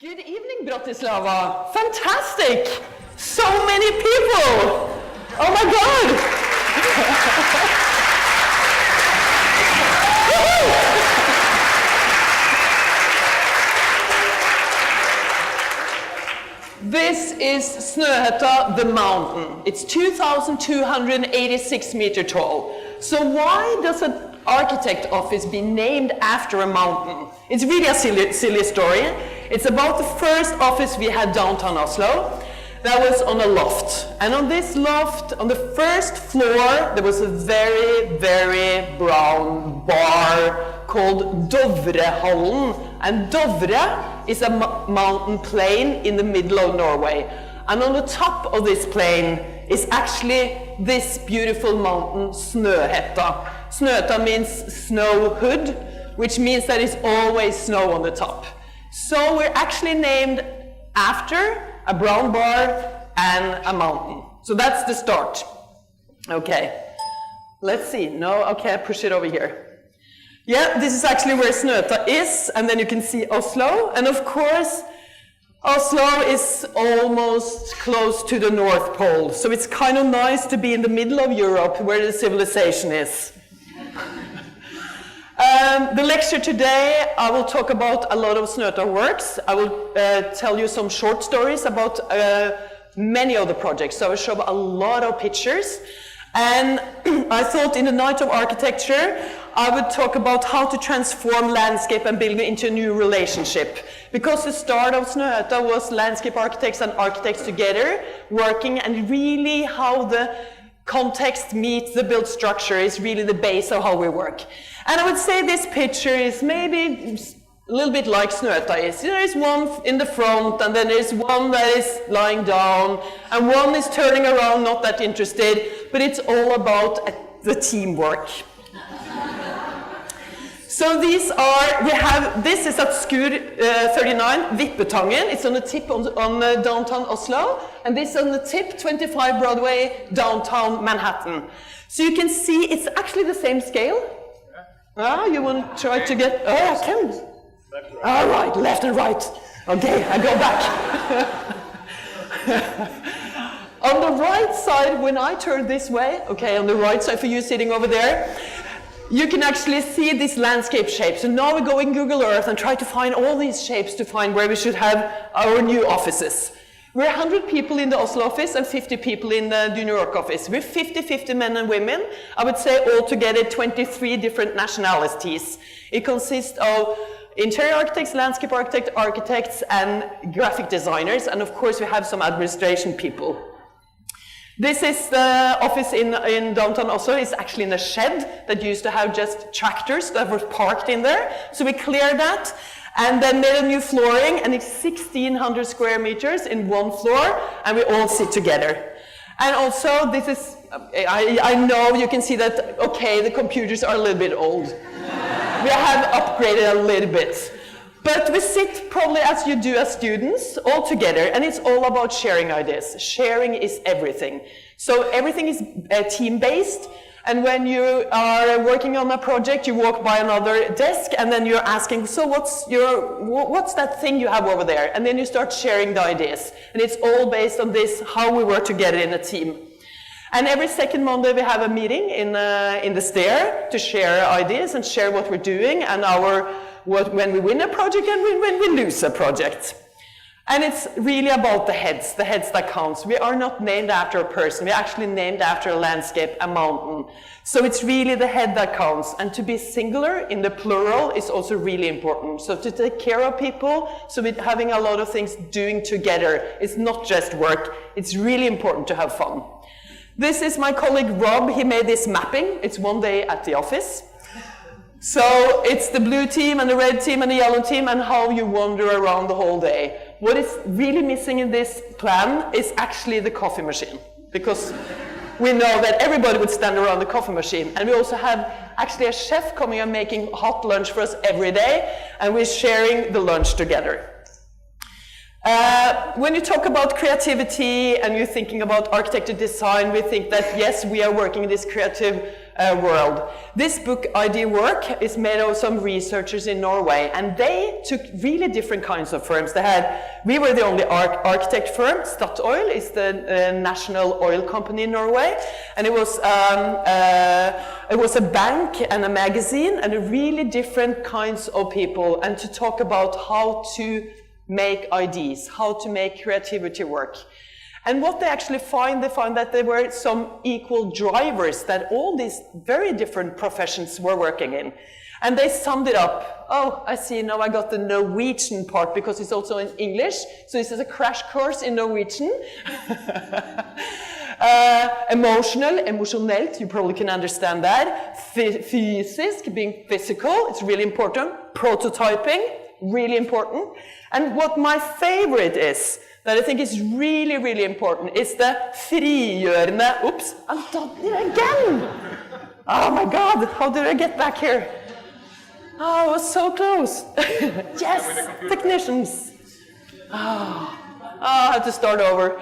Good evening, Bratislava. Fantastic! So many people! Oh my God! This is Snohetta, the mountain. It's 2,286 meters tall. So why does an architect office be named after a mountain? It's really a silly story. It's about the first office we had downtown Oslo. That was on a loft. And on this loft, on the first floor, there was a very, very brown bar called Dovrehallen. And Dovre is a mountain plain in the middle of Norway. And on the top of this plain is actually this beautiful mountain, Snohetta. Snohetta means snow hood, which means that it's always snow on the top. So we're actually named after a brown bar and a mountain. So that's the start. Okay, let's see. No, okay, push it over here. Yeah, this is actually where Snohetta is, and then you can see Oslo. And of course, Oslo is almost close to the North Pole. So it's kind of nice to be in the middle of Europe where the civilization is. The lecture today, I will talk about a lot of Snohetta works. I will tell you some short stories about many of the projects. So I will show a lot of pictures. And I thought in the night of architecture, I would talk about how to transform landscape and building into a new relationship. Because the start of Snohetta was landscape architects and architects together, working, and really how the context meets the built structure is really the base of how we work. And I would say this picture is maybe a little bit like Snohetta is. There is one in the front, and then there's one that is lying down, and one is turning around, not that interested, but it's all about the teamwork. So these are, this is at Skur 39, Vippetangen. It's on the tip on downtown Oslo, and this is on the tip, 25 Broadway, downtown Manhattan. So you can see it's actually the same scale. You want to try to get, I can. All right, left and right. Okay, I go back. On the right side, when I turn this way, okay, on the right side for you sitting over there, you can actually see this landscape shape. So now we go in Google Earth and try to find all these shapes to find where we should have our new offices. We're 100 people in the Oslo office and 50 people in the New York office. We're 50-50 men and women. I would say altogether 23 different nationalities. It consists of interior architects, landscape architects, and graphic designers. And of course, we have some administration people. This is the office in downtown Oslo. It's actually in a shed that used to have just tractors that were parked in there. So we cleared that and then made a new flooring, and it's 1,600 square meters in one floor, and we all sit together. And also, this is, I know you can see that, okay, the computers are a little bit old. We have upgraded a little bit. But we sit probably as you do as students, all together, and it's all about sharing ideas. Sharing is everything. So everything is team-based, and when you are working on a project, you walk by another desk, and then you're asking, so what's that thing you have over there? And then you start sharing the ideas. And it's all based on this, how we work together in a team. And every second Monday we have a meeting in the stair to share ideas and share what we're doing and when we win a project and when we lose a project. And it's really about the heads that counts. We are not named after a person, we're actually named after a landscape, a mountain. So it's really the head that counts. And to be singular in the plural is also really important. So to take care of people, so we're having a lot of things doing together. It's not just work, it's really important to have fun. This is my colleague Rob. He made this mapping. It's one day at the office. So it's the blue team and the red team and the yellow team and how you wander around the whole day. What is really missing in this plan is actually the coffee machine, because we know that everybody would stand around the coffee machine. And we also have actually a chef coming and making hot lunch for us every day, and we're sharing the lunch together. When you talk about creativity and you're thinking about architecture design, we think that yes, we are working in this creative world. This book, Idea Work, is made of some researchers in Norway, and they took really different kinds of firms. We were the only architect firm. Statoil is the national oil company in Norway, and it was a bank and a magazine and a really different kinds of people, and to talk about how to make ideas, how to make creativity work. And what they actually find, they find that there were some equal drivers that all these very different professions were working in. And they summed it up. Oh, I see, now I got the Norwegian part because it's also in English. So this is a crash course in Norwegian. Emotionelt, you probably can understand that. Fysisk, being physical, it's really important. Prototyping, really important. And what my favorite is, that I think is really, really important, is the frigjørende, oops, I've done it again! Oh my God, how did I get back here? Oh, I was so close. Yes, technicians. Oh, I have to start over.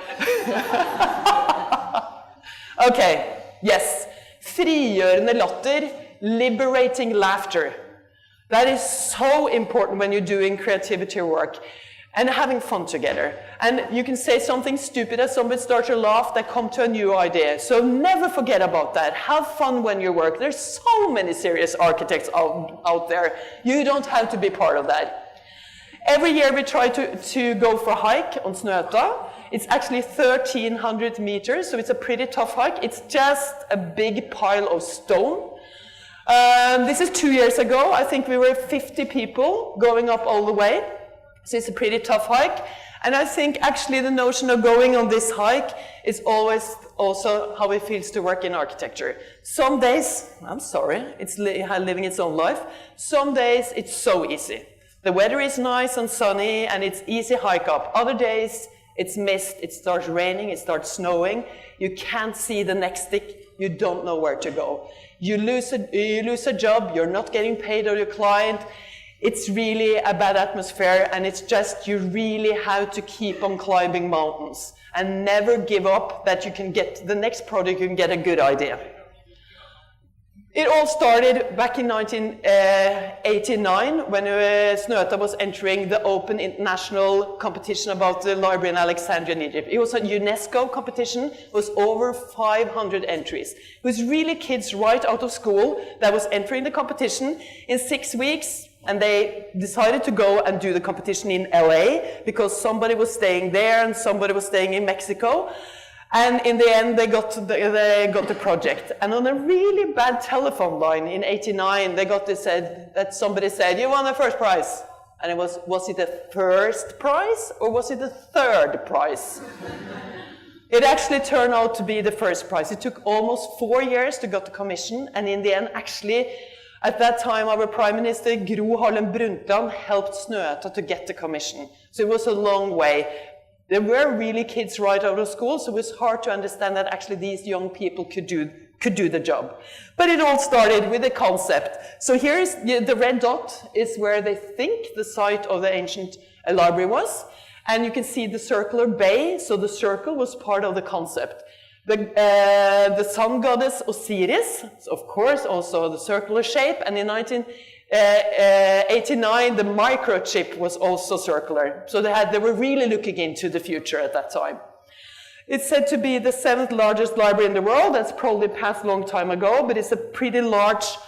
Okay, yes. Frigjørende latter, liberating laughter. That is so important when you're doing creativity work and having fun together. And you can say something stupid as somebody starts to laugh, that come to a new idea. So never forget about that. Have fun when you work. There's so many serious architects out there. You don't have to be part of that. Every year we try to go for a hike on Snohetta. It's actually 1,300 meters, so it's a pretty tough hike. It's just a big pile of stone. This is 2 years ago. I think we were 50 people going up all the way. So it's a pretty tough hike. And I think actually the notion of going on this hike is always also how it feels to work in architecture. Some days, I'm sorry, it's living its own life. Some days it's so easy. The weather is nice and sunny and it's easy hike up. Other days it's mist, it starts raining, it starts snowing. You can't see the next stick, you don't know where to go. You lose a job, you're not getting paid or your client. It's really a bad atmosphere, and it's just you really have to keep on climbing mountains and never give up that you can get the next project, you can get a good idea. It all started back in 1989 when Snohetta was entering the open international competition about the library in Alexandria in Egypt. It was a UNESCO competition, it was over 500 entries. It was really kids right out of school that was entering the competition in 6 weeks. And they decided to go and do the competition in LA because somebody was staying there and somebody was staying in Mexico. And in the end, they got the project. And on a really bad telephone line in '89, somebody said, "You won the first prize." And it was it the first prize or was it the third prize? It actually turned out to be the first prize. It took almost 4 years to get the commission, and in the end, actually, at that time, our Prime Minister, Gro Harlem Brundtland, helped Snohetta to get the commission. So it was a long way. There were really kids right out of school, so it was hard to understand that actually these young people could do the job. But it all started with a concept. So here's the red dot is where they think the site of the ancient library was. And you can see the circular bay, so the circle was part of the concept. The sun goddess Osiris, of course, also the circular shape, and in 1989 the microchip was also circular. So they were really looking into the future at that time. It's said to be the 7th largest library in the world. That's probably passed a long time ago, but it's a pretty large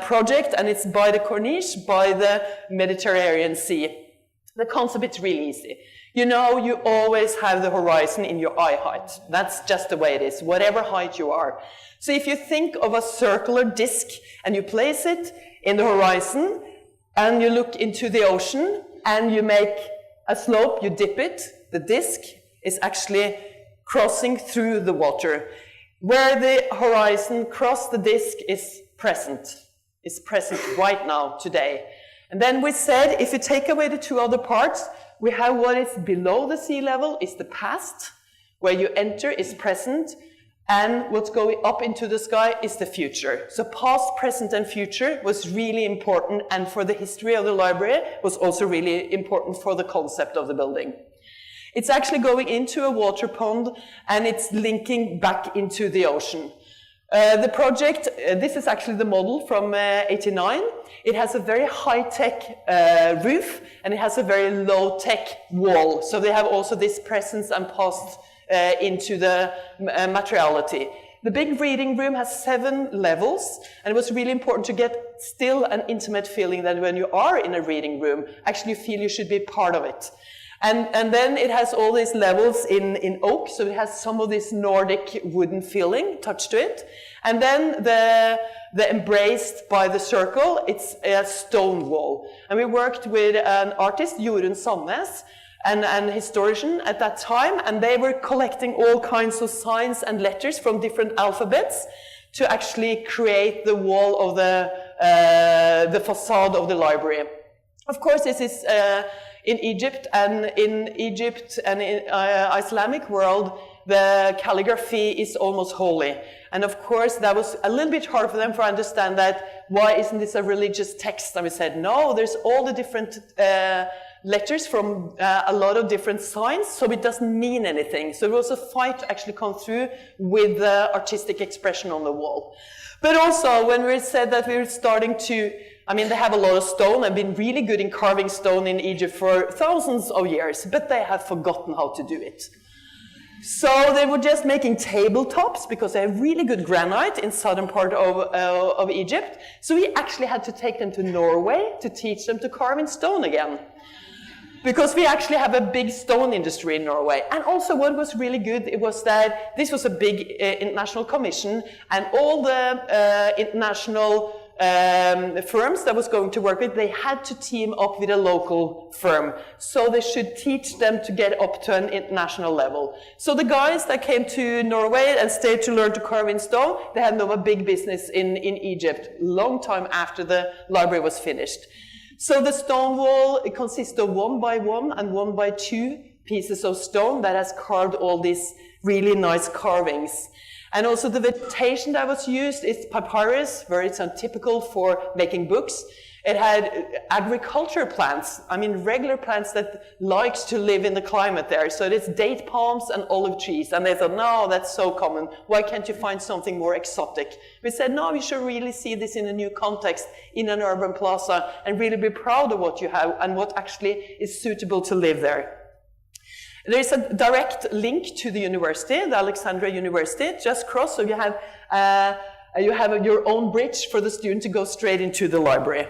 project, and it's by the Corniche, by the Mediterranean Sea. The concept is really easy. You know, you always have the horizon in your eye height. That's just the way it is, whatever height you are. So if you think of a circular disc and you place it in the horizon and you look into the ocean and you make a slope, you dip it, the disc is actually crossing through the water. Where the horizon crossed the disc is present right now, today. And then we said, if you take away the two other parts, we have what is below the sea level is the past, where you enter is present, and what's going up into the sky is the future. So past, present, and future was really important, and for the history of the library was also really important for the concept of the building. It's actually going into a water pond and it's linking back into the ocean. The project, this is actually the model from '89. It has a very high-tech roof and it has a very low-tech wall. So they have also this presence and passed into the materiality. The big reading room has 7 levels, and it was really important to get still an intimate feeling that when you are in a reading room, actually you feel you should be part of it. And then it has all these levels in oak, so it has some of this Nordic wooden feeling touch to it. And then the embraced by the circle, it's a stone wall. And we worked with an artist, Jorunn Sandnes, and historian at that time, and they were collecting all kinds of signs and letters from different alphabets to actually create the wall of the facade of the library. Of course, this is in Egypt and in Islamic world, the calligraphy is almost holy. And of course, that was a little bit hard for them to understand that, why isn't this a religious text? And we said, no, there's all the different letters from a lot of different signs, so it doesn't mean anything. So it was a fight to actually come through with the artistic expression on the wall. But also, when we said that we were starting to, I mean, they have a lot of stone and been really good in carving stone in Egypt for thousands of years, but they have forgotten how to do it. So they were just making tabletops because they have really good granite in southern part of Egypt. So we actually had to take them to Norway to teach them to carve in stone again. Because we actually have a big stone industry in Norway. And also what was really good, it was that this was a big international commission, and all the international firms that was going to work with, they had to team up with a local firm. So they should teach them to get up to an international level. So the guys that came to Norway and stayed to learn to carve in stone, they had now a big business in Egypt, long time after the library was finished. So the stone wall, it consists of 1 by 1 and 1 by 2 pieces of stone that has carved all these really nice carvings. And also the vegetation that was used is papyrus, very typical for making books. It had agriculture plants, I mean regular plants that likes to live in the climate there. So it's date palms and olive trees. And they thought, no, that's so common. Why can't you find something more exotic? We said, no, we should really see this in a new context, in an urban plaza, and really be proud of what you have and what actually is suitable to live there. There is a direct link to the university, the Alexandria University, just cross, so you have your own bridge for the student to go straight into the library.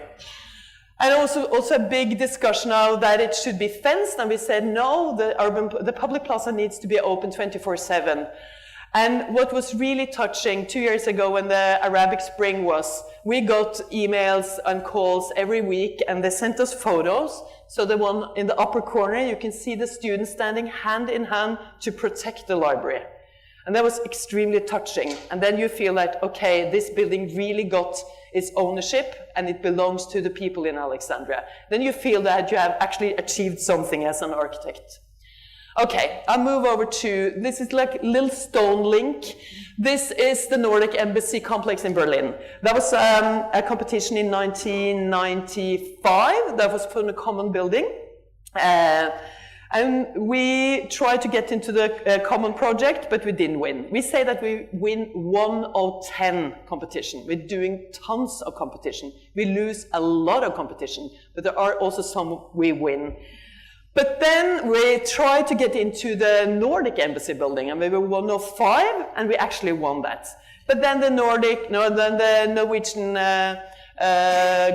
And also a big discussion now that it should be fenced, and we said no, the public plaza needs to be open 24/7. And what was really touching 2 years ago when the Arabic Spring was, we got emails and calls every week, and they sent us photos. So the one in the upper corner, you can see the students standing hand in hand to protect the library. And that was extremely touching. And then you feel like, okay, this building really got its ownership and it belongs to the people in Alexandria. Then you feel that you have actually achieved something as an architect. Okay, I'll move over to, this is like a little stone link. This is the Nordic Embassy complex in Berlin. That was a competition in 1995. That was for the common building. And we tried to get into the common project, but we didn't win. We say that we win 1 of 10 competition. We're doing tons of competition. We lose a lot of competition, but there are also some we win. But then we tried to get into the Nordic Embassy building, and we were 1 of 5, and we actually won that. But then the Norwegian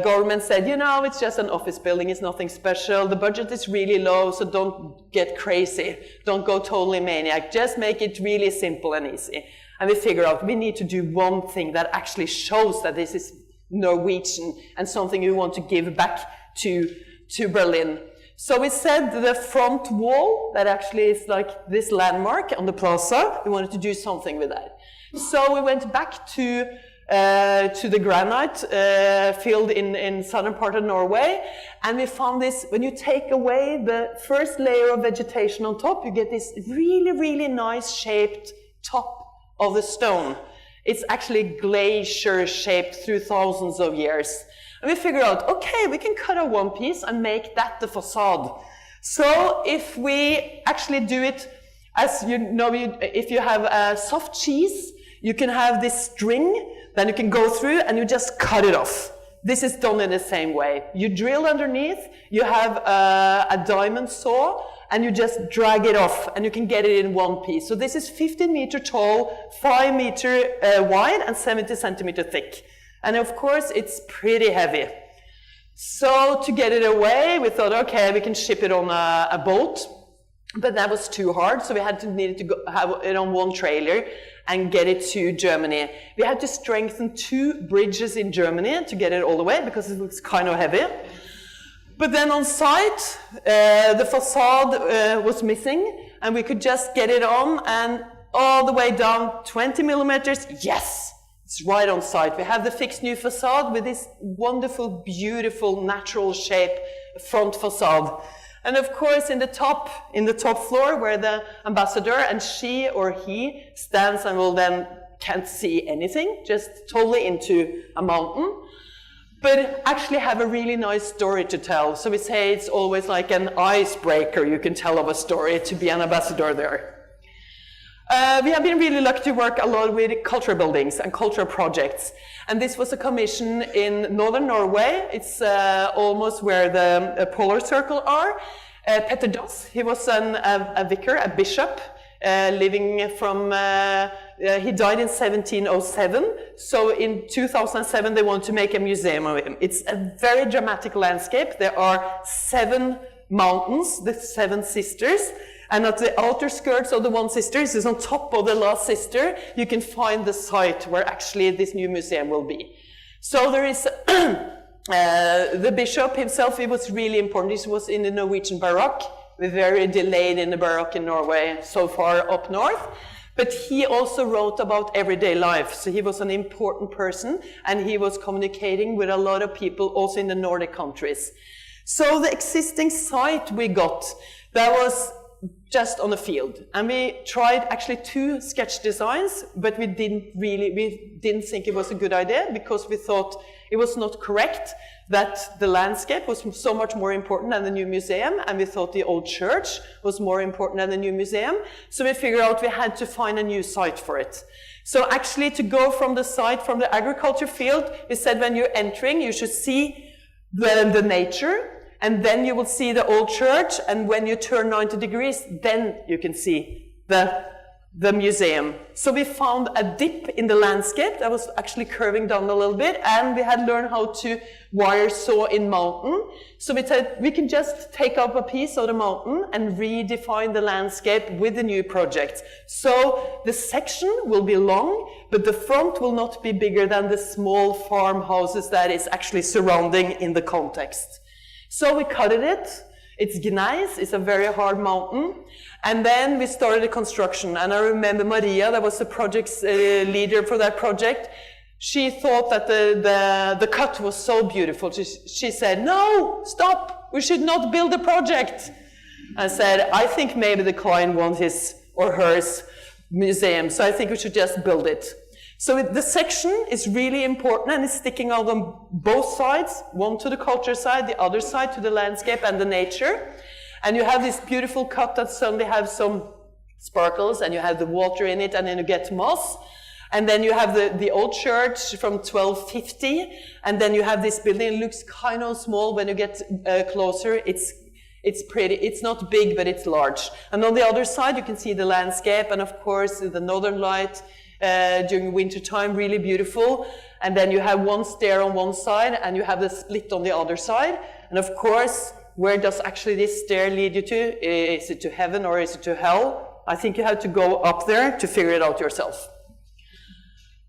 government said, you know, it's just an office building, it's nothing special, the budget is really low, so don't get crazy, don't go totally maniac, just make it really simple and easy. And we figured out we need to do one thing that actually shows that this is Norwegian and something we want to give back to Berlin. So we said the front wall, that actually is like this landmark on the plaza, we wanted to do something with that. So we went back to the granite field in southern part of Norway, and we found this, when you take away the first layer of vegetation on top, you get this really, really nice shaped top of the stone. It's actually glacier shaped through thousands of years. And we figured out, okay, we can cut out one piece and make that the facade. So if we actually do it, as you know, if you have a soft cheese, you can have this string, then you can go through and you just cut it off. This is done in the same way. You drill underneath, you have a diamond saw, and you just drag it off, and you can get it in one piece. So this is 15 meter tall, 5 meter wide, and 70 centimeter thick. And of course, it's pretty heavy. So to get it away, we thought, okay, we can ship it on a boat, but that was too hard, so we needed to have it on one trailer and get it to Germany. We had to strengthen 2 bridges in Germany to get it all the way, because it was kind of heavy. But then on site, the facade was missing, and we could just get it on, and all the way down 20 millimeters, yes! It's right on site. We have the fixed new facade with this wonderful, beautiful, natural shape front facade. And of course, in the top floor where the ambassador and she or he stands and will then can't see anything, just totally into a mountain, but actually have a really nice story to tell. So we say it's always like an icebreaker. You can tell of a story to be an ambassador there. We have been really lucky to work a lot with cultural buildings and cultural projects. And this was a commission in northern Norway. It's almost where the polar circle are. Petter Dass, he was a vicar, a bishop, living from, he died in 1707. So in 2007, they want to make a museum of him. It's a very dramatic landscape. There are 7 mountains, the 7 sisters. And at the outer skirts of the one sister, is on top of the last sister, you can find the site where actually this new museum will be. So there is the bishop himself, he was really important. This was in the Norwegian Baroque. We're very delayed in the Baroque in Norway, so far up north. But he also wrote about everyday life. So he was an important person, and he was communicating with a lot of people also in the Nordic countries. So the existing site we got, that was just on the field, and we tried actually 2 sketch designs, but we didn't think it was a good idea, because we thought it was not correct, that the landscape was so much more important than the new museum, and we thought the old church was more important than the new museum. So we figured out we had to find a new site for it. So actually, to go from the site, from the agriculture field, we said when you're entering, you should see the nature, and then you will see the old church, and when you turn 90 degrees, then you can see the museum. So we found a dip in the landscape that was actually curving down a little bit, and we had learned how to wire saw in mountain. So we said we can just take up a piece of the mountain and redefine the landscape with the new project. So the section will be long, but the front will not be bigger than the small farmhouses that is actually surrounding in the context. So we cutted it. It's gneiss, it's a very hard mountain. And then we started the construction. And I remember Maria, that was the project's leader for that project. She thought that the cut was so beautiful. She said, no, stop, we should not build a project. I said, I think maybe the client wants his or hers museum, so I think we should just build it. So the section is really important, and it's sticking out on both sides, one to the culture side, the other side to the landscape and the nature. And you have this beautiful cut that suddenly have some sparkles, and you have the water in it, and then you get moss. And then you have the old church from 1250, and then you have this building. It looks kind of small when you get closer. It's pretty. It's not big, but it's large. And on the other side, you can see the landscape, and of course the northern light during winter time, really beautiful. And then you have one stair on one side, and you have the split on the other side. And of course, where does actually this stair lead you to? Is it to heaven or is it to hell? I think you have to go up there to figure it out yourself.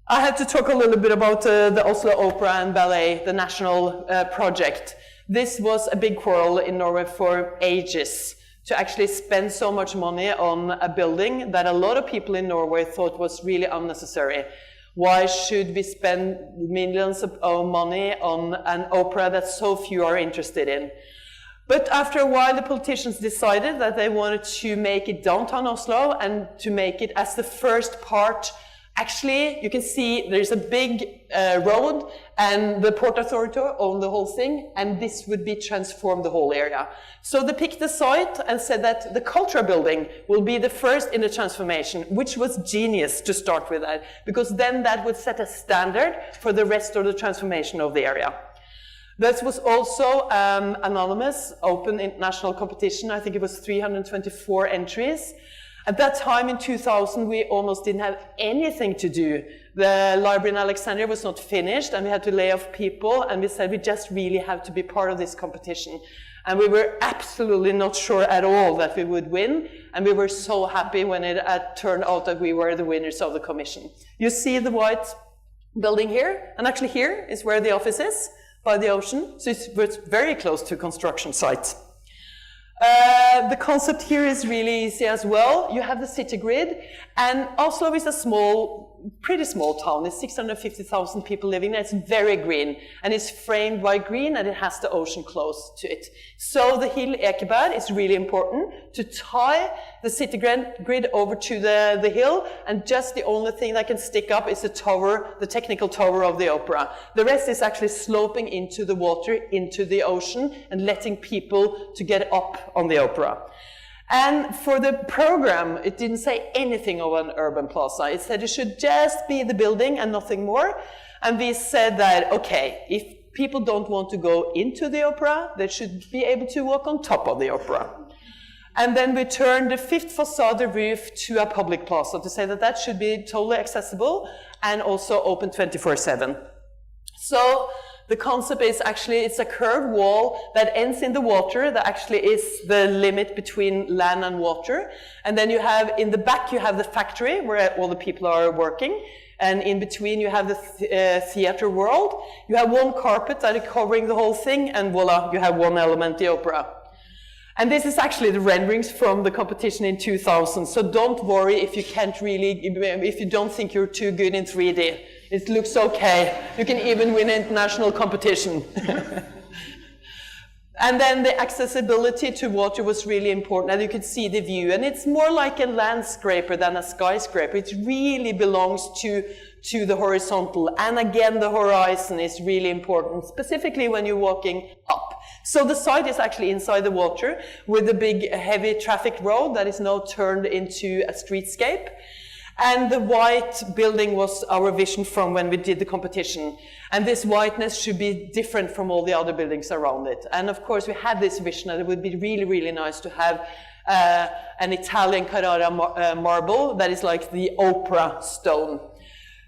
I had to talk a little bit about the Oslo Opera and Ballet, the national project. This was a big quarrel in Norway for ages, to actually spend so much money on a building that a lot of people in Norway thought was really unnecessary. Why should we spend millions of money on an opera that so few are interested in? But after a while, the politicians decided that they wanted to make it downtown Oslo and to make it as the first part Actually, you can see there's a big road, and the Port Authority owned the whole thing, and this would be transformed the whole area. So they picked the site and said that the cultural building will be the first in the transformation, which was genius to start with that, because then that would set a standard for the rest of the transformation of the area. This was also anonymous, open international competition. I think it was 324 entries. At that time in 2000, we almost didn't have anything to do. The library in Alexandria was not finished, and we had to lay off people, and we said we just really have to be part of this competition. And we were absolutely not sure at all that we would win, and we were so happy when it turned out that we were the winners of the commission. You see the white building here, and actually here is where the office is, by the ocean, so it's very close to construction site. The concept here is really easy as well. You have the city grid, and Oslo is a pretty small town. There's 650,000 people living there. It's very green, and it's framed by green, and it has the ocean close to it. So the hill Ekeberg is really important to tie the city grid over to the hill, and just the only thing that can stick up is the tower, the technical tower of the opera. The rest is actually sloping into the water, into the ocean, and letting people to get up on the opera. And for the program, it didn't say anything of an urban plaza. It said it should just be the building and nothing more. And we said that, okay, if people don't want to go into the opera, they should be able to walk on top of the opera. And then we turned the fifth facade roof to a public plaza to say that that should be totally accessible and also open 24/7. So the concept is actually, it's a curved wall that ends in the water. That actually is the limit between land and water. And then you have, in the back, you have the factory where all the people are working. And in between, you have the theater world. You have one carpet that is covering the whole thing, and voila, you have one element, the opera. And this is actually the renderings from the competition in 2000. So don't worry if you can't really, if you don't think you're too good in 3D. It looks okay. You can even win international competition. And then the accessibility to water was really important, and you could see the view. And it's more like a landscaper than a skyscraper. It really belongs to the horizontal. And again, the horizon is really important, specifically when you're walking up. So the site is actually inside the water with a big heavy traffic road that is now turned into a streetscape. And the white building was our vision from when we did the competition. And this whiteness should be different from all the other buildings around it. And of course, we had this vision that it would be really, really nice to have an Italian Carrara marble that is like the opera stone.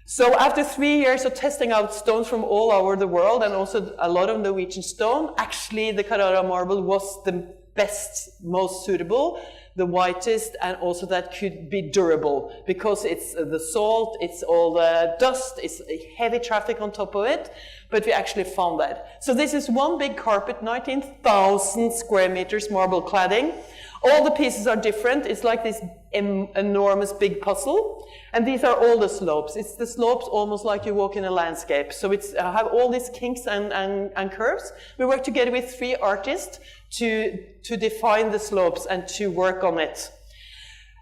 So after 3 years of testing out stones from all over the world, and also a lot of Norwegian stone, actually the Carrara marble was the best, most suitable, the whitest, and also that could be durable, because it's the salt, it's all the dust, it's heavy traffic on top of it, but we actually found that. So this is one big carpet, 19,000 square meters marble cladding. All the pieces are different. It's like this enormous big puzzle. And these are all the slopes. It's the slopes almost like you walk in a landscape. So it's have all these kinks and curves. We work together with 3 artists to define the slopes and to work on it.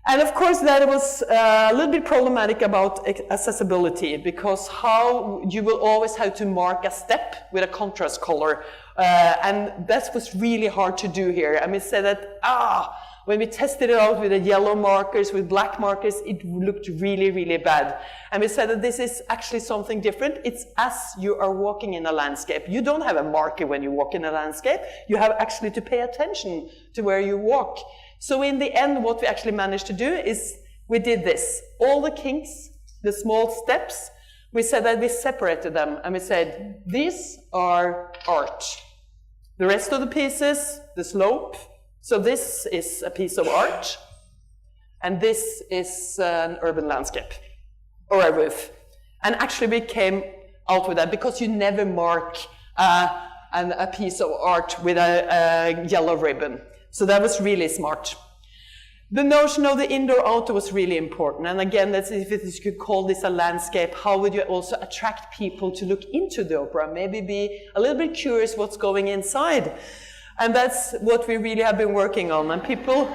And of course that was a little bit problematic about accessibility, because how you will always have to mark a step with a contrast color. And that was really hard to do here. I mean, say that, when we tested it out with the yellow markers, with black markers, it looked really, really bad. And we said that this is actually something different. It's as you are walking in a landscape. You don't have a marker when you walk in a landscape. You have actually to pay attention to where you walk. So in the end, what we actually managed to do is we did this. All the kinks, the small steps, we said that we separated them, and we said, these are art. The rest of the pieces, the slope, so this is a piece of art, and this is an urban landscape, or a roof. And actually we came out with that, because you never mark a piece of art with a yellow ribbon. So that was really smart. The notion of the indoor-outdoor was really important. And again, that's, if you could call this a landscape, how would you also attract people to look into the opera? Maybe be a little bit curious what's going inside. And that's what we really have been working on. And people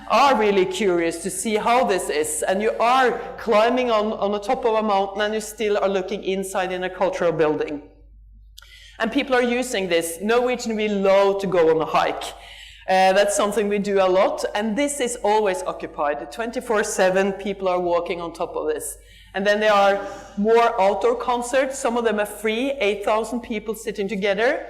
are really curious to see how this is, and you are climbing on the top of a mountain and you still are looking inside in a cultural building. And people are using this. Norwegian, we love to go on a hike. That's something we do a lot, and this is always occupied. 24/7 people are walking on top of this. And then there are more outdoor concerts. Some of them are free, 8,000 people sitting together.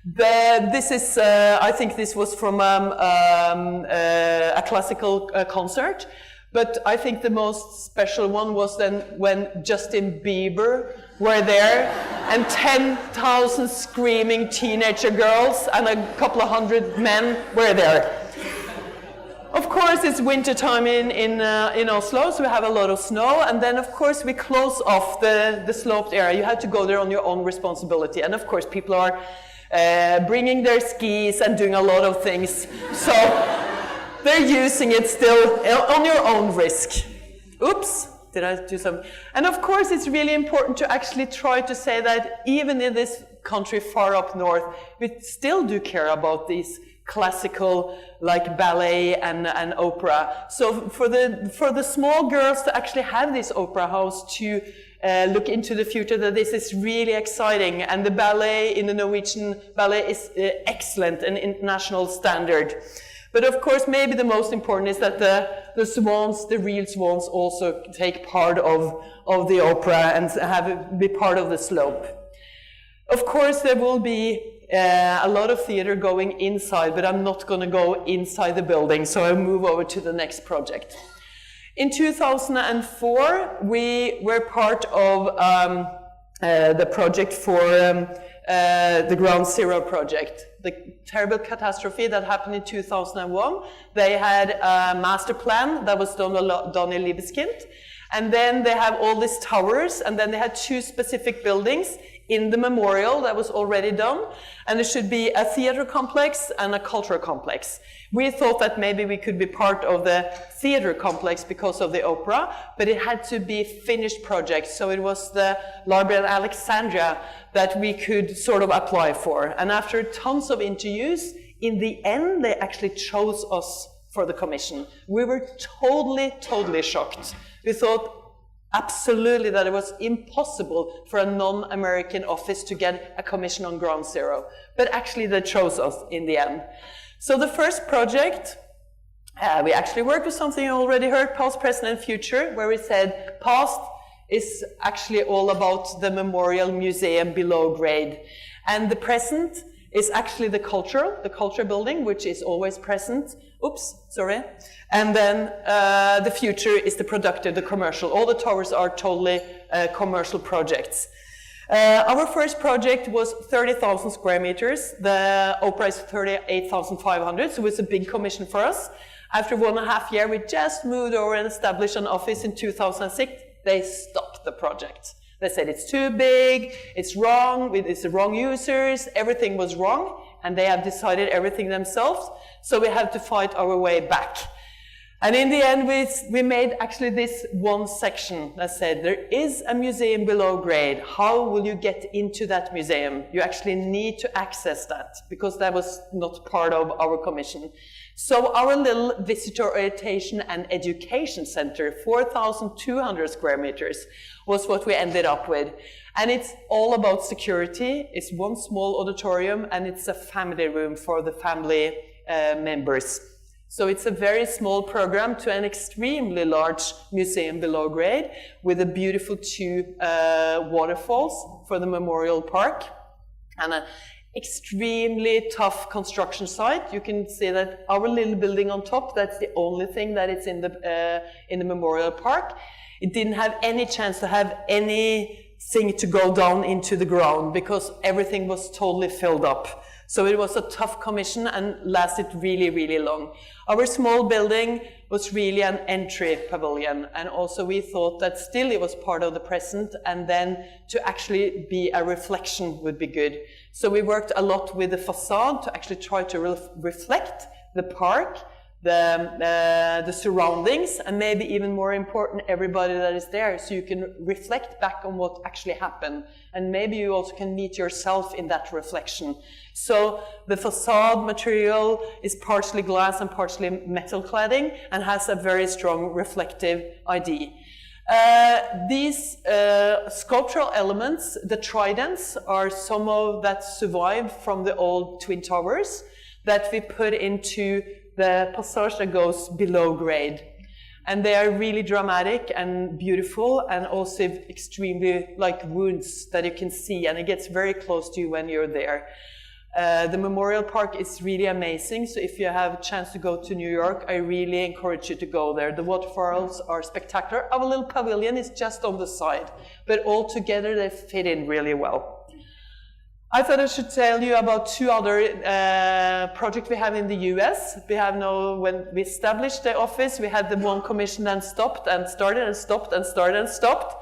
But this is, I think this was from a classical concert. But I think the most special one was then when Justin Bieber were there and 10,000 screaming teenager girls and a couple of hundred men were there. Of course, it's winter time in Oslo, so we have a lot of snow, and then of course we close off the sloped area. You have to go there on your own responsibility, and of course people are bringing their skis and doing a lot of things. So they're using it still on your own risk. Oops, did I do some? And of course, it's really important to actually try to say that even in this country far up north, we still do care about these classical, like ballet and opera. So for the small girls to actually have this opera house to look into the future, that this is really exciting, and the ballet in the Norwegian ballet is excellent and international standard. But of course, maybe the most important is that the swans, the real swans, also take part of the opera and be part of the slope. Of course, there will be a lot of theater going inside, but I'm not going to go inside the building, so I'll move over to the next project. In 2004, we were part of the project for the Ground Zero project. The terrible catastrophe that happened in 2001. They had a master plan that was done in Libeskind, and then they have all these towers, and then they had 2 specific buildings in the memorial that was already done, and there should be a theater complex and a cultural complex. We thought that maybe we could be part of the theater complex because of the opera, but it had to be a finished project, so it was the Library of Alexandria that we could sort of apply for. And after tons of interviews, in the end, they actually chose us for the commission. We were totally shocked. We thought, absolutely, that it was impossible for a non-American office to get a commission on Ground Zero. But actually they chose us in the end. So the first project, we actually worked with something you already heard, Past, Present and Future, where we said past is actually all about the Memorial Museum below grade. And the present is actually the culture building, which is always present. Oops, sorry. And then the future is the productive, the commercial. All the towers are totally commercial projects. Our first project was 30,000 square meters. The opera is 38,500, so it's a big commission for us. After 1.5 years, we just moved over and established an office in 2006. They stopped the project. They said it's too big, it's wrong, it's the wrong users, everything was wrong, and they have decided everything themselves, so we have to fight our way back. And in the end, we made actually this one section that said, there is a museum below grade. How will you get into that museum? You actually need to access that, because that was not part of our commission. So our little visitor orientation and education center, 4,200 square meters, was what we ended up with. And it's all about security. It's one small auditorium, and it's a family room for the family members. So it's a very small program to an extremely large museum below grade with a beautiful 2 waterfalls for the memorial park and an extremely tough construction site. You can see that our little building on top, that's the only thing that is in the memorial park. It didn't have any chance to have anything to go down into the ground because everything was totally filled up. So it was a tough commission and lasted really, really long. Our small building was really an entry pavilion, and also we thought that still it was part of the present, and then to actually be a reflection would be good. So we worked a lot with the facade to actually try to reflect the park, the surroundings, and maybe even more important, everybody that is there, so you can reflect back on what actually happened, and maybe you also can meet yourself in that reflection. So the facade material is partially glass and partially metal cladding and has a very strong reflective ID. These sculptural elements, the tridents, are some of that survived from the old Twin Towers that we put into the passage that goes below grade. And they are really dramatic and beautiful, and also extremely like wounds that you can see, and it gets very close to you when you're there. The Memorial Park is really amazing, so if you have a chance to go to New York, I really encourage you to go there. The waterfalls are spectacular. Our little pavilion is just on the side, but all together they fit in really well. I thought I should tell you about two other projects we have in the US. We have now, when we established the office, we had the one commission and stopped and started and stopped and started and stopped.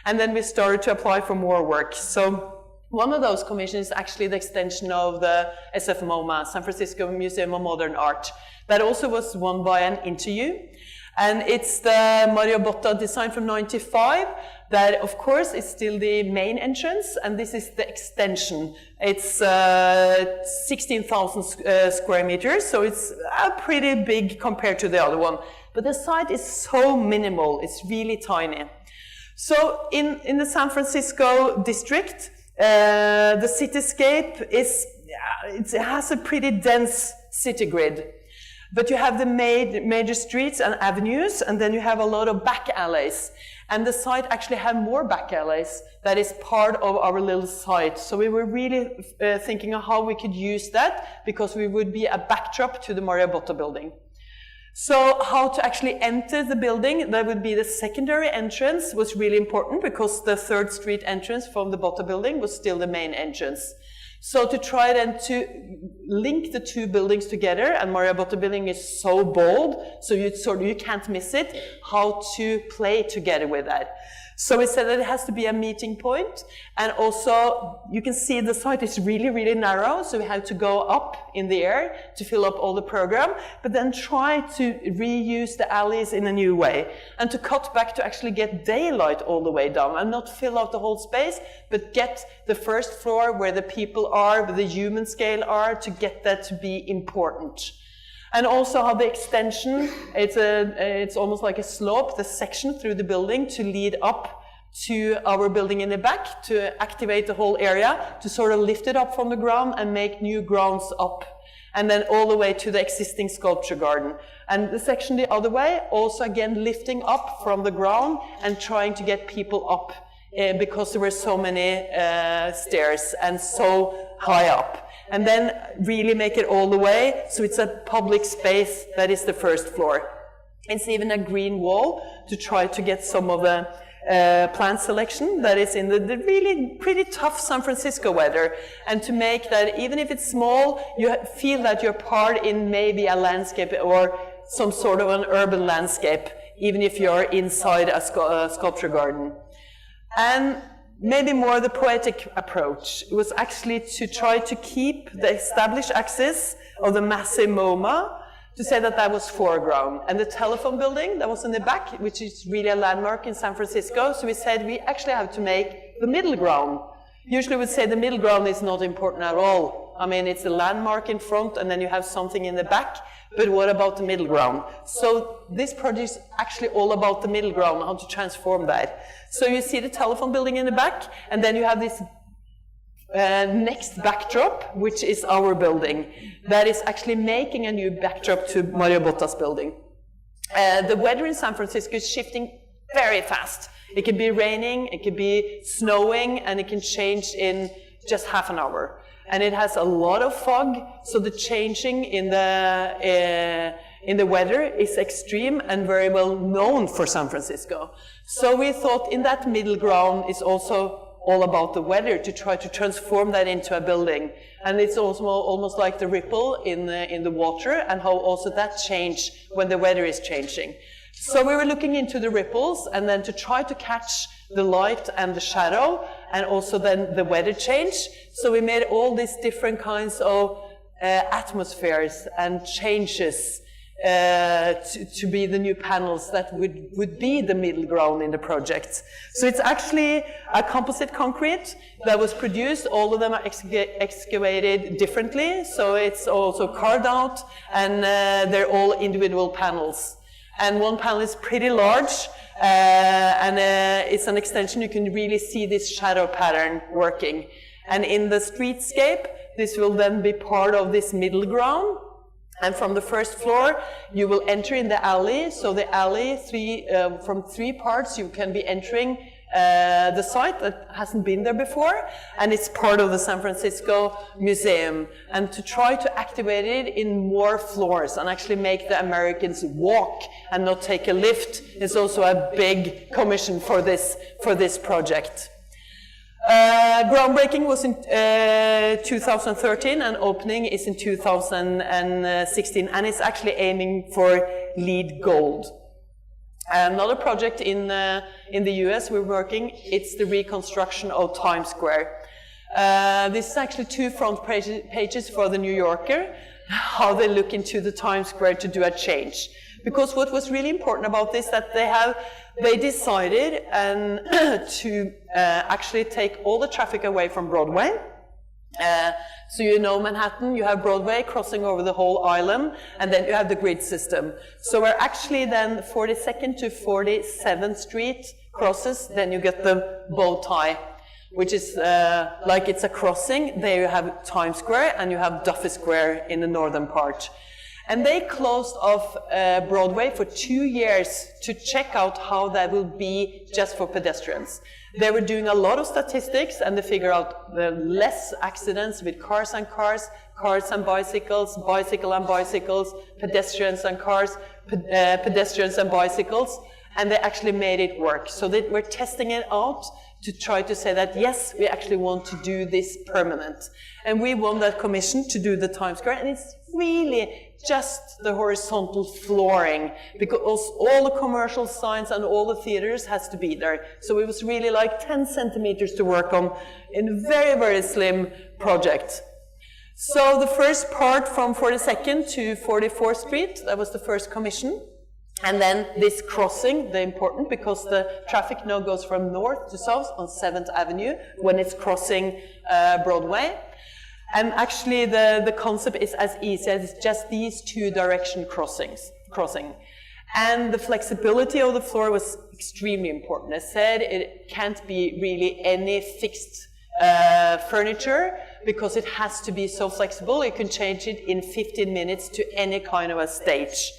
And then we started to apply for more work. So one of those commissions is actually the extension of the SFMOMA, San Francisco Museum of Modern Art. That also was won by an interview. And it's the Mario Botta design from '95 that, of course, is still the main entrance, and this is the extension. It's 16,000 square meters, so it's pretty big compared to the other one. But the site is so minimal, it's really tiny. So in the San Francisco district, the cityscape is, it has a pretty dense city grid. But you have the major streets and avenues, and then you have a lot of back alleys. And the site actually have more back alleys that is part of our little site. So we were really thinking of how we could use that, because we would be a backdrop to the Mario Botta building. So how to actually enter the building, that would be the secondary entrance, was really important, because the 3rd Street entrance from the Botta building was still the main entrance. So to try then to link the two buildings together, and Mario Botta building is so bold, so you can't miss it, how to play together with that. So we said that it has to be a meeting point, and also you can see the site is really, really narrow, so we have to go up in the air to fill up all the program, but then try to reuse the alleys in a new way, and to cut back to actually get daylight all the way down, and not fill out the whole space, but get the first floor where the people are, where the human scale are, to get that to be important. And also how the extension, it's almost like a slope, the section through the building to lead up to our building in the back, to activate the whole area, to sort of lift it up from the ground and make new grounds up. And then all the way to the existing sculpture garden. And the section the other way, also again lifting up from the ground and trying to get people up, because there were so many stairs and so high up. And then really make it all the way, so it's a public space that is the first floor. It's even a green wall to try to get some of the plant selection that is in the really pretty tough San Francisco weather, and to make that, even if it's small, you feel that you're part in maybe a landscape or some sort of an urban landscape, even if you're inside a sculpture garden. And maybe more the poetic approach. It was actually to try to keep the established axis of the massive MoMA, to say that that was foreground. And the telephone building that was in the back, which is really a landmark in San Francisco, so we said we actually have to make the middle ground. Usually we would say the middle ground is not important at all. I mean, it's a landmark in front and then you have something in the back, but what about the middle ground? So this project is actually all about the middle ground, how to transform that. So you see the telephone building in the back, and then you have this next backdrop, which is our building, that is actually making a new backdrop to Mario Botta's building. The weather in San Francisco is shifting very fast. It can be raining, it can be snowing, and it can change in just half an hour. And it has a lot of fog, so the changing in the weather is extreme and very well known for San Francisco. So we thought in that middle ground is also all about the weather, to try to transform that into a building. And it's also almost like the ripple in the water, and how also that change when the weather is changing. So we were looking into the ripples, and then to try to catch the light and the shadow, and also then the weather change. So we made all these different kinds of atmospheres and changes to be the new panels that would be the middle ground in the project. So it's actually a composite concrete that was produced. All of them are excavated differently, so it's also carved out, and they're all individual panels. And one panel is pretty large, and it's an extension. You can really see this shadow pattern working. And in the streetscape, this will then be part of this middle ground. And from the first floor, you will enter in the alley. So the alley, from three parts, you can be entering the site that hasn't been there before. And it's part of the San Francisco Museum. And to try to activate it in more floors and actually make the Americans walk and not take a lift is also a big commission for this project. Groundbreaking was in 2013 and opening is in 2016, and it's actually aiming for LEED Gold. Another project in the US we're working, it's the reconstruction of Times Square. This is actually two front pages for the New Yorker, how they look into the Times Square to do a change. Because what was really important about this, that they decided to actually take all the traffic away from Broadway. So you know Manhattan, you have Broadway crossing over the whole island, and then you have the grid system. So we're actually then 42nd to 47th Street crosses, then you get the bow tie, which is like it's a crossing. There you have Times Square and you have Duffy Square in the northern part. And they closed off Broadway for 2 years to check out how that will be just for pedestrians. They were doing a lot of statistics, and they figured out the less accidents with cars and cars, cars and bicycles, bicycle and bicycles, pedestrians and cars, pedestrians and bicycles, and they actually made it work. So they were testing it out to try to say that, yes, we actually want to do this permanent. And we won that commission to do the Times Square, and it's really just the horizontal flooring, because all the commercial signs and all the theaters has to be there. So it was really like 10 centimeters to work on in a very, very slim project. So the first part from 42nd to 44th Street, that was the first commission. And then this crossing, the important, because the traffic now goes from north to south on 7th Avenue when it's crossing Broadway. And actually the concept is as easy as just these two direction crossing. And the flexibility of the floor was extremely important. As said, it can't be really any fixed furniture, because it has to be so flexible. You can change it in 15 minutes to any kind of a stage.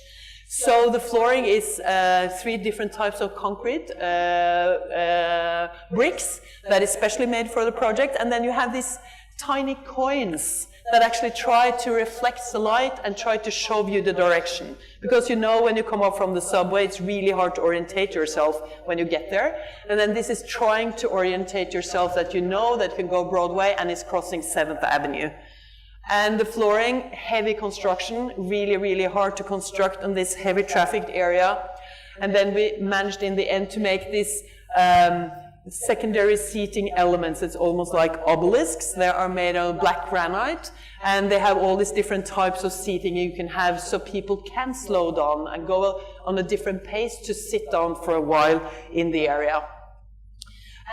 So the flooring is 3 different types of concrete bricks that is specially made for the project. And then you have these tiny coins that actually try to reflect the light and try to show you the direction. Because you know when you come up from the subway, it's really hard to orientate yourself when you get there. And then this is trying to orientate yourself that you know that you can go Broadway and it's crossing 7th Avenue. And the flooring, heavy construction, really, really hard to construct on this heavy trafficked area. And then we managed in the end to make this secondary seating elements. It's almost like obelisks. They are made of black granite, and they have all these different types of seating you can have, so people can slow down and go on a different pace to sit down for a while in the area.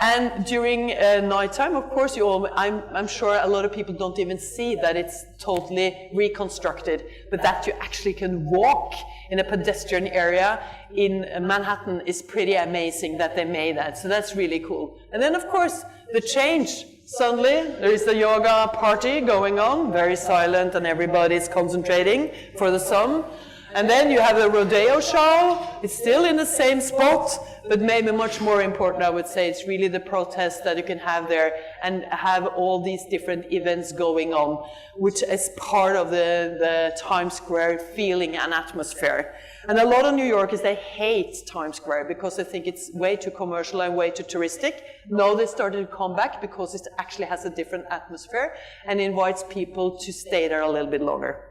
And during nighttime, of course, I'm sure a lot of people don't even see that it's totally reconstructed, but that you actually can walk in a pedestrian area in Manhattan is pretty amazing that they made that. So that's really cool. And then, of course, the change. Suddenly, there is a yoga party going on, very silent, and everybody's concentrating for the sun. And then you have a rodeo show. It's still in the same spot, but maybe much more important, I would say, it's really the protest that you can have there and have all these different events going on, which is part of the Times Square feeling and atmosphere. And a lot of New Yorkers, they hate Times Square because they think it's way too commercial and way too touristic. Now they started to come back because it actually has a different atmosphere and invites people to stay there a little bit longer.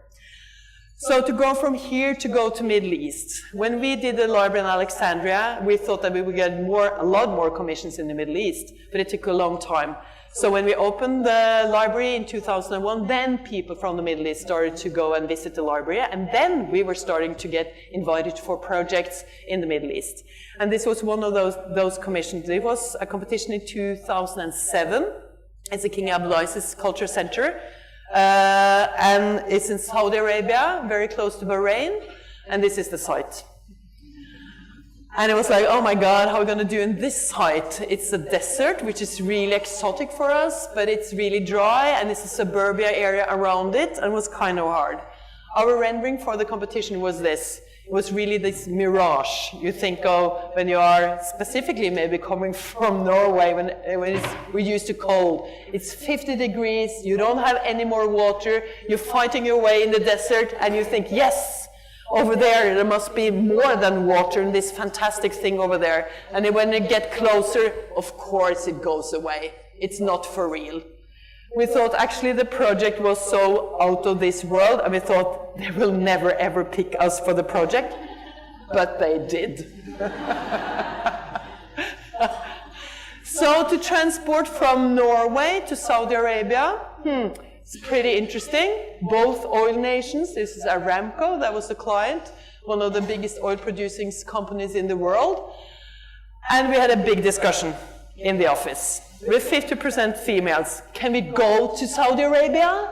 So to go from here to go to Middle East. When we did the library in Alexandria, we thought that we would get a lot more commissions in the Middle East, but it took a long time. So when we opened the library in 2001, then people from the Middle East started to go and visit the library, and then we were starting to get invited for projects in the Middle East. And this was one of those commissions. It was a competition in 2007. It's the King Abdulaziz Culture Center, and it's in Saudi Arabia, very close to Bahrain, and this is the site. And it was like, oh my God, how are we going to do in this site? It's a desert, which is really exotic for us, but it's really dry, and it's a suburbia area around it, and it was kind of hard. Our rendering for the competition was this. It was really this mirage you think of when you are specifically maybe coming from Norway, when we're used to cold. It's 50 degrees, you don't have any more water, you're fighting your way in the desert, and you think, yes, over there must be more than water in this fantastic thing over there. And then when you get closer, of course it goes away. It's not for real. We thought actually the project was so out of this world, and we thought they will never ever pick us for the project, but they did. So to transport from Norway to Saudi Arabia, it's pretty interesting. Both oil nations. This is Aramco, that was the client, one of the biggest oil producing companies in the world. And we had a big discussion in the office. We're 50% females. Can we go to Saudi Arabia?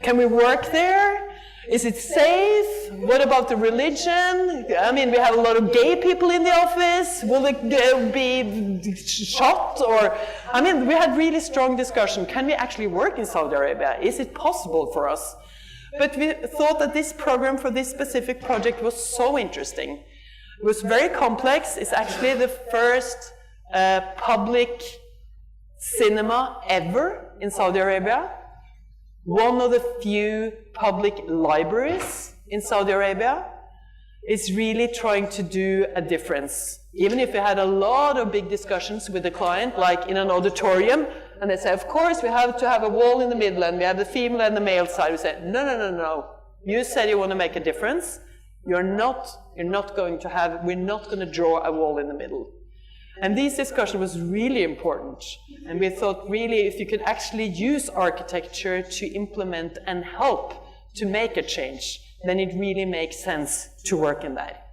Can we work there? Is it safe? What about the religion? I mean, we have a lot of gay people in the office. Will it be shot? Or, I mean, we had really strong discussion. Can we actually work in Saudi Arabia? Is it possible for us? But we thought that this program for this specific project was so interesting. It was very complex. It's actually the first public cinema ever in Saudi Arabia. One of the few public libraries in Saudi Arabia. Is really trying to do a difference. Even if we had a lot of big discussions with the client, like in an auditorium, and they say, of course, we have to have a wall in the middle, and we have the female and the male side. We say, no. You said you want to make a difference. We're not going to draw a wall in the middle. And this discussion was really important. And we thought, really, if you could actually use architecture to implement and help to make a change, then it really makes sense to work in that.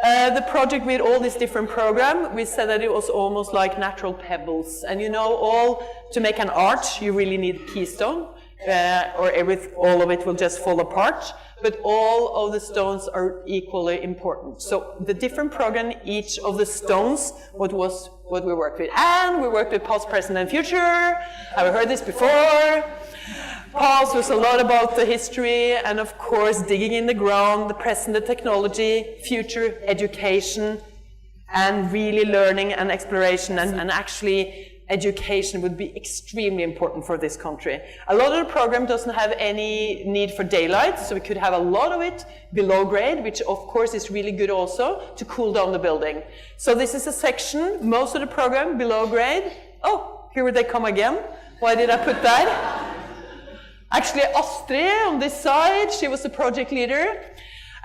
The project with all this different program, we said that it was almost like natural pebbles. And you know, to make an arch, you really need keystone, or all of it will just fall apart. But all of the stones are equally important. So the different program, each of the stones, what we worked with. And we worked with past, present, and future. Have you heard this before? Past was a lot about the history, and of course digging in the ground, the present, the technology, future, education, and really learning and exploration, and actually education would be extremely important for this country. A lot of the program doesn't have any need for daylight, so we could have a lot of it below grade, which of course is really good also to cool down the building. So this is a section, most of the program below grade. Oh, here they come again. Why did I put that? Actually, Astrid on this side, she was the project leader.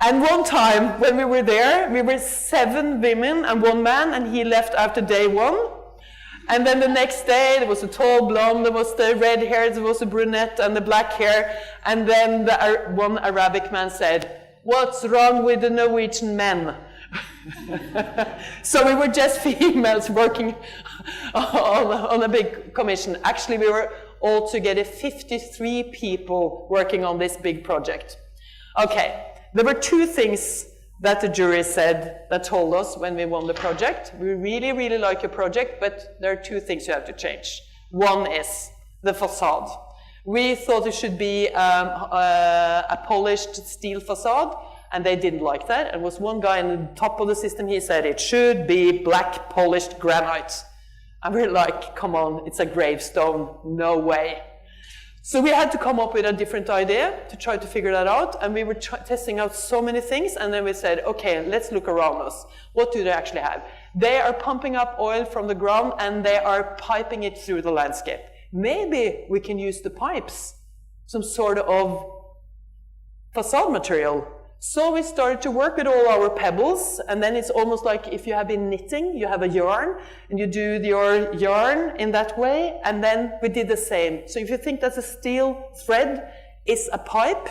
And one time when we were there, we were 7 women and 1 man, and he left after day 1. And then the next day, there was a tall blonde, there was the red hair, there was a brunette and the black hair. And then one Arabic man said, "What's wrong with the Norwegian men?" So we were just females working on a big commission. Actually, we were altogether 53 people working on this big project. Okay, there were 2 things that the jury said, that told us when we won the project. We really, really like your project, but there are 2 things you have to change. One is the facade. We thought it should be a polished steel facade, and they didn't like that. And was one guy in the top of the system, he said it should be black polished granite. And we're like, come on, it's a gravestone, no way. So we had to come up with a different idea to try to figure that out, and we were testing out so many things, and then we said, okay, let's look around us. What do they actually have? They are pumping up oil from the ground, and they are piping it through the landscape. Maybe we can use the pipes, some sort of facade material. So we started to work with all our pebbles, and then it's almost like if you have been knitting, you have a yarn, and you do your yarn in that way, and then we did the same. So if you think that a steel thread is a pipe,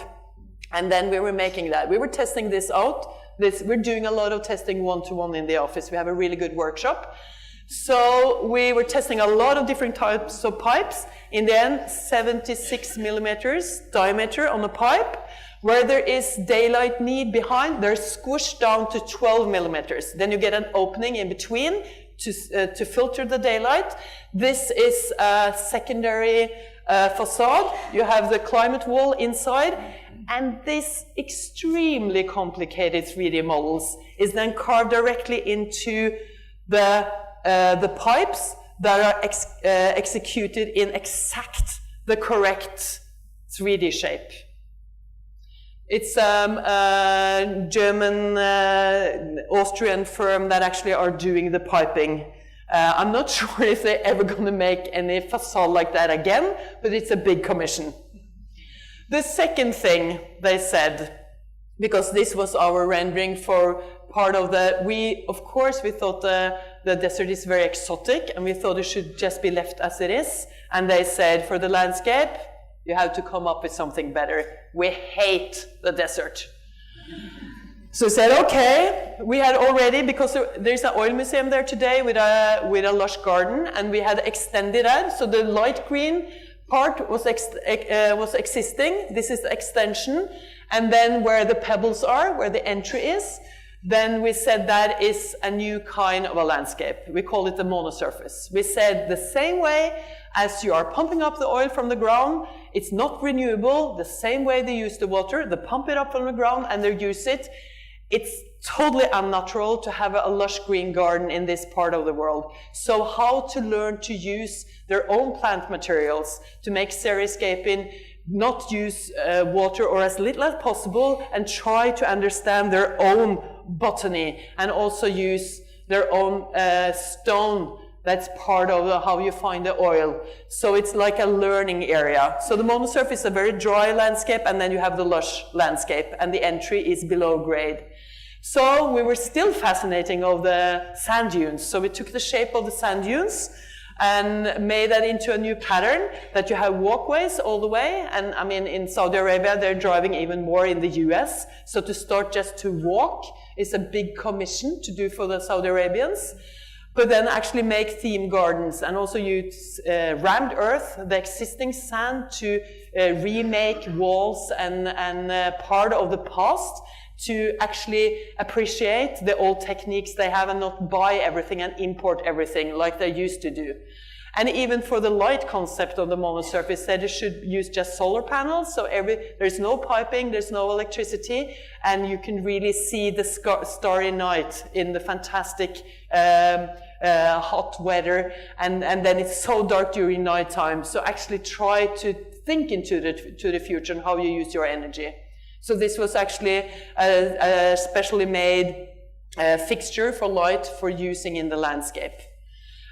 and then we were making that. We were testing this out. We're doing a lot of testing one-to-one in the office. We have a really good workshop. So we were testing a lot of different types of pipes. In the end, 76 millimeters diameter on the pipe. Where there is daylight need behind, they're squished down to 12 millimeters. Then you get an opening in between to filter the daylight. This is a secondary facade. You have the climate wall inside. And this extremely complicated 3D models is then carved directly into the pipes that are executed in exact the correct 3D shape. It's a German, Austrian firm that actually are doing the piping. I'm not sure if they're ever going to make any facade like that again, but it's a big commission. The second thing they said, because this was our rendering for part of of course, we thought the desert is very exotic, and we thought it should just be left as it is. And they said, for the landscape, you have to come up with something better. We hate the desert. So we said, okay, we had already, because there's an oil museum there today with a lush garden, and we had extended that. So the light green part was existing. This is the extension. And then where the pebbles are, where the entry is, then we said that is a new kind of a landscape. We call it the monosurface. We said the same way as you are pumping up the oil from the ground, it's not renewable, the same way they use the water, they pump it up from the ground and they use it. It's totally unnatural to have a lush green garden in this part of the world. So how to learn to use their own plant materials to make xeriscaping, not use water or as little as possible, and try to understand their own botany and also use their own stone. That's part of how you find the oil. So it's like a learning area. So the monosurface is a very dry landscape, and then you have the lush landscape, and the entry is below grade. So we were still fascinating of the sand dunes. So we took the shape of the sand dunes and made that into a new pattern that you have walkways all the way. And I mean, in Saudi Arabia, they're driving even more in the US. So to start just to walk is a big commission to do for the Saudi Arabians. But then actually make theme gardens and also use rammed earth, the existing sand, to remake walls and part of the past, to actually appreciate the old techniques they have and not buy everything and import everything like they used to do. And even for the light concept of the monosurface, they should use just solar panels, so there's no piping, there's no electricity, and you can really see the starry night in the fantastic hot weather, and then it's so dark during nighttime. So actually try to think into the future and how you use your energy. So this was actually a specially made fixture for light for using in the landscape.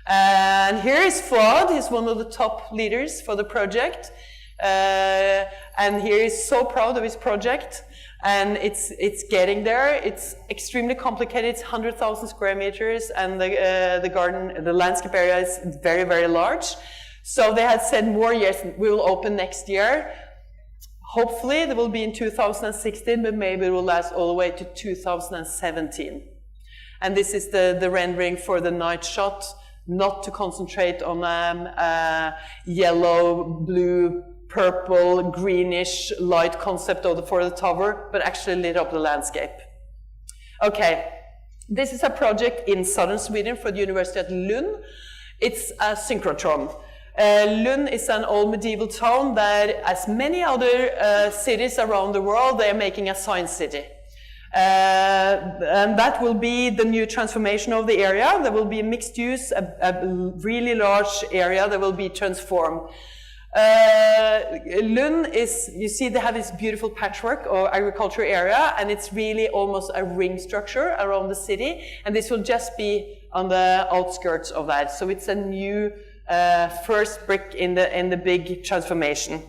And here is Fuad. He's one of the top leaders for the project. And he is so proud of his project. And it's getting there. It's extremely complicated. It's 100,000 square meters, and the garden, the landscape area is very, very large. So they had said more years. We will open next year. Hopefully, it will be in 2016, but maybe it will last all the way to 2017. And this is the rendering for the night shot, not to concentrate on yellow, blue, purple, greenish light concept for the tower, but actually lit up the landscape. Okay, this is a project in southern Sweden for the University at Lund. It's a synchrotron. Lund is an old medieval town that, as many other cities around the world, they are making a science city. And that will be the new transformation of the area. There will be mixed use, a really large area that will be transformed. Lund is, you see they have this beautiful patchwork or agriculture area, and it's really almost a ring structure around the city, and this will just be on the outskirts of that. So it's a new first brick in the big transformation.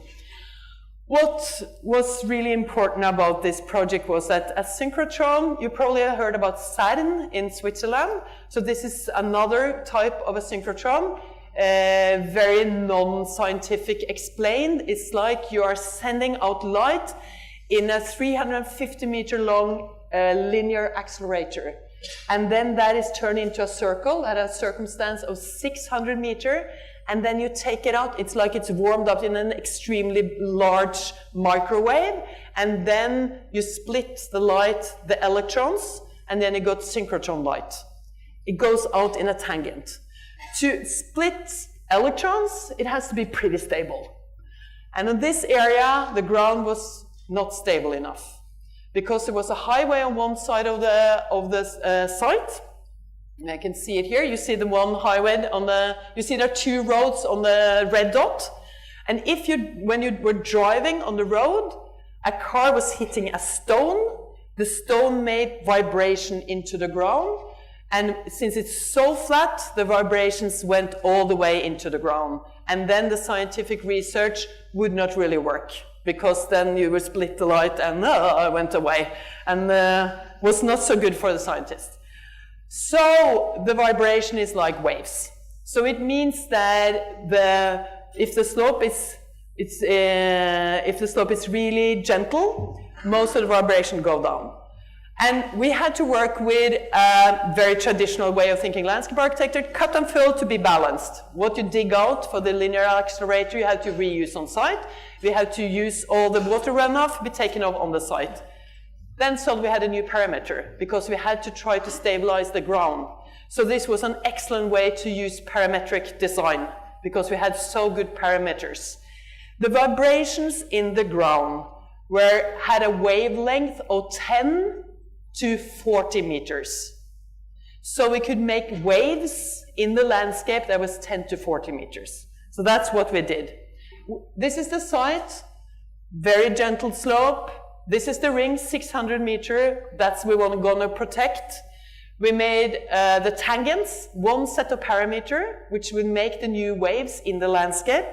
What was really important about this project was that a synchrotron, you probably heard about Cern in Switzerland. So this is another type of a synchrotron, very non-scientific explained. It's like you are sending out light in a 350 meter long linear accelerator. And then that is turned into a circle at a circumstance of 600 meters. And then you take it out, it's like it's warmed up in an extremely large microwave, and then you split the light, the electrons, and then you got synchrotron light. It goes out in a tangent. To split electrons, it has to be pretty stable. And in this area, the ground was not stable enough, because there was a highway on one side of the site. And I can see it here. You see the one highway on the, you see there are two roads on the red dot. And if when you were driving on the road, a car was hitting a stone. The stone made vibration into the ground. And since it's so flat, the vibrations went all the way into the ground. And then the scientific research would not really work, because then you would split the light and it went away. And was not so good for the scientists. So the vibration is like waves. So it means that if the slope is really gentle, most of the vibration go down. And we had to work with a very traditional way of thinking landscape architecture, cut and fill to be balanced. What you dig out for the linear accelerator, you have to reuse on site. We had to use all the water runoff, be taken off on the site. Then suddenly we had a new parameter, because we had to try to stabilize the ground. So this was an excellent way to use parametric design, because we had so good parameters. The vibrations in the ground had a wavelength of 10 to 40 meters. So we could make waves in the landscape that was 10 to 40 meters. So that's what we did. This is the site, very gentle slope. This is the ring, 600 meters, that's what we're going to protect. We made the tangents, one set of parameter, which would make the new waves in the landscape.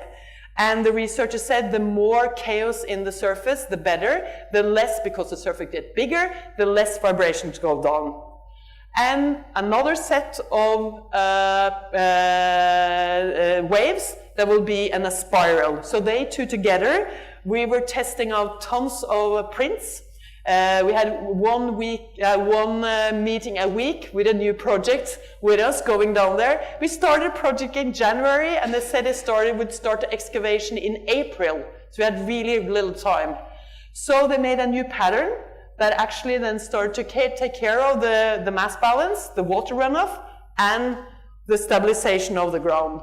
And the researchers said the more chaos in the surface, the better. The less, because the surface gets bigger, the less vibrations go down. And another set of waves that will be in a spiral. So they two together. We were testing out tons of prints. We had one meeting a week with a new project with us going down there. We started a project in January, and they said they would start the excavation in April. So we had really little time. So they made a new pattern that actually then started to take care of the mass balance, the water runoff, and the stabilization of the ground.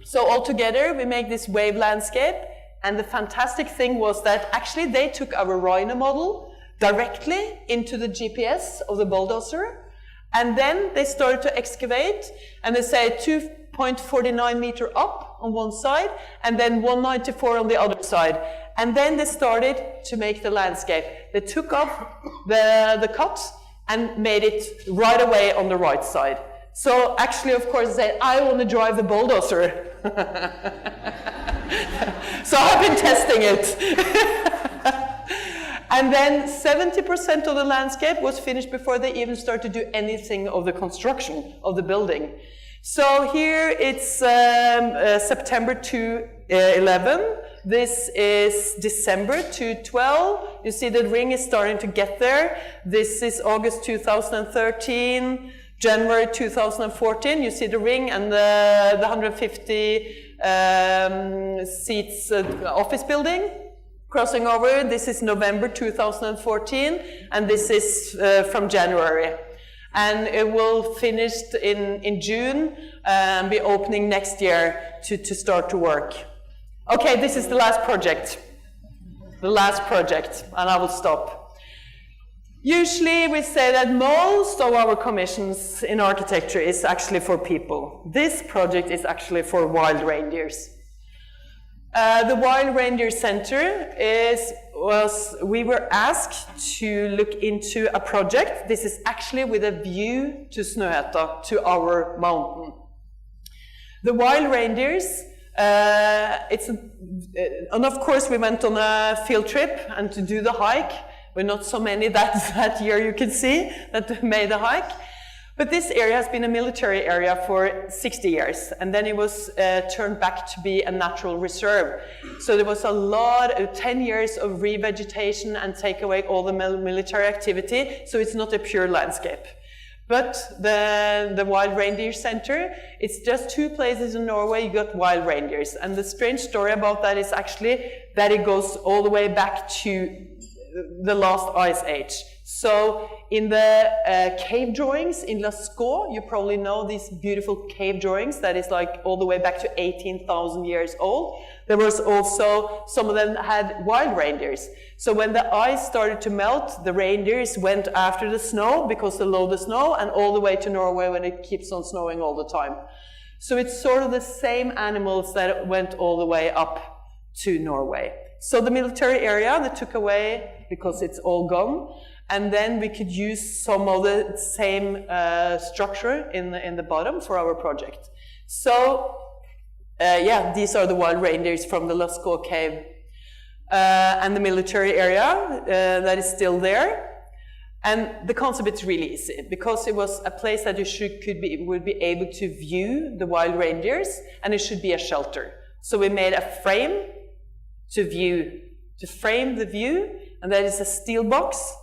So altogether, we make this wave landscape. And the fantastic thing was that actually they took our Rhino model directly into the GPS of the bulldozer. And then they started to excavate, and they say 2.49 meters up on one side, and then 194 on the other side. And then they started to make the landscape. They took up the cut and made it right away on the right side. So actually, of course, they said, I want to drive the bulldozer. So I've been testing it. And then 70% of the landscape was finished before they even started to do anything of the construction of the building. So here it's September 2011. This is December 2012. You see the ring is starting to get there. This is August 2013. January 2014, you see the ring and the 150 seats office building crossing over. This is November 2014, and this is from January. And it will finish in June and be opening next year to start to work. Okay, this is the last project. The last project, and I will stop. Usually we say that most of our commissions in architecture is actually for people. This project is actually for wild reindeers. The Wild Reindeer Center we were asked to look into a project. This is actually with a view to Snohetta, to our mountain. The wild reindeers And of course we went on a field trip and to do the hike. We're not so many that year, you can see, that made the hike. But this area has been a military area for 60 years, and then it was turned back to be a natural reserve. So there was a lot of 10 years of revegetation and take away all the military activity, so it's not a pure landscape. But the Wild Reindeer Center, it's just 2 places in Norway you got wild reindeers. And the strange story about that is actually that it goes all the way back to the last ice age. So in the cave drawings in Lascaux, you probably know these beautiful cave drawings that is like all the way back to 18,000 years old. There was also, some of them had wild reindeers. So when the ice started to melt, the reindeers went after the snow because they love the snow, and all the way to Norway when it keeps on snowing all the time. So it's sort of the same animals that went all the way up to Norway. So the military area they took away because it's all gone. And then we could use some of the same structure in the bottom for our project. So, yeah, these are the wild reindeers from the Lascaux cave. And the military area that is still there. And the concept is really easy, because it was a place that you would be able to view the wild reindeers, and it should be a shelter. So we made a frame to frame the view, and that is a steel box.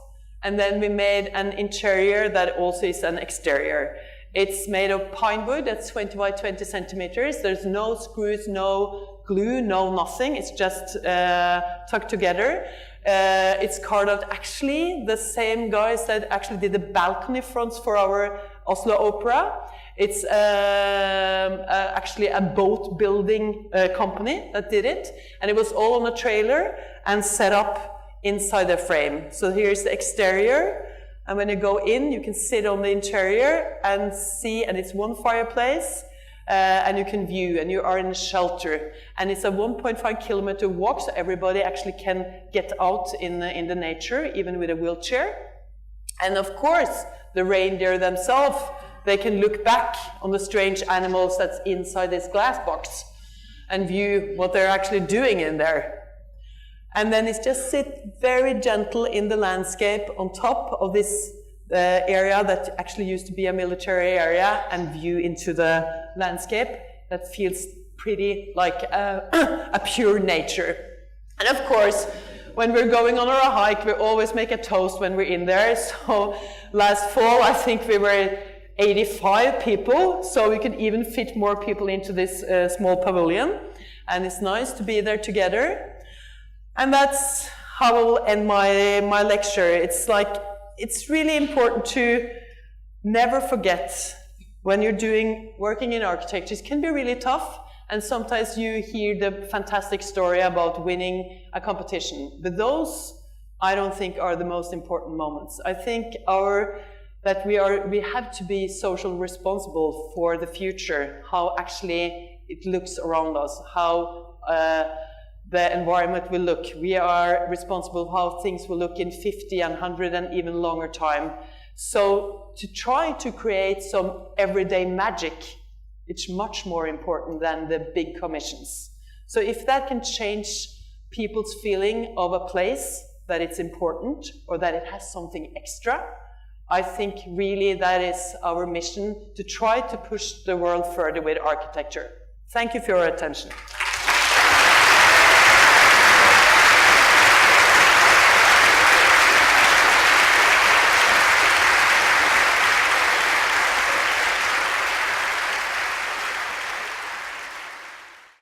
And then we made an interior that also is an exterior. It's made of pine wood, that's 20 by 20 centimeters. There's no screws, no glue, no nothing. It's just tucked together. It's carved out actually the same guys that actually did the balcony fronts for our Oslo Opera. It's actually a boat building company that did it. And it was all on a trailer and set up inside the frame. So here's the exterior, and when you go in, you can sit on the interior and see, and it's one fireplace, and you can view, and you are in a shelter. And it's a 1.5 kilometer walk, so everybody actually can get out in the nature, even with a wheelchair. And of course, the reindeer themselves, they can look back on the strange animals that's inside this glass box and view what they're actually doing in there. And then it's just sit very gentle in the landscape on top of this area that actually used to be a military area, and view into the landscape that feels pretty like a pure nature. And of course, when we're going on our hike, we always make a toast when we're in there. So last fall, I think we were 85 people, so we could even fit more people into this small pavilion. And it's nice to be there together. And that's how I will end my lecture. It's really important to never forget when you're working in architecture. It can be really tough, and sometimes you hear the fantastic story about winning a competition. But those, I don't think, are the most important moments. I think that we have to be socially responsible for the future, how actually it looks around us, how the environment will look. We are responsible for how things will look in 50 and 100 and even longer time. So to try to create some everyday magic, it's much more important than the big commissions. So if that can change people's feeling of a place, that it's important or that it has something extra, I think really that is our mission, to try to push the world further with architecture. Thank you for your attention.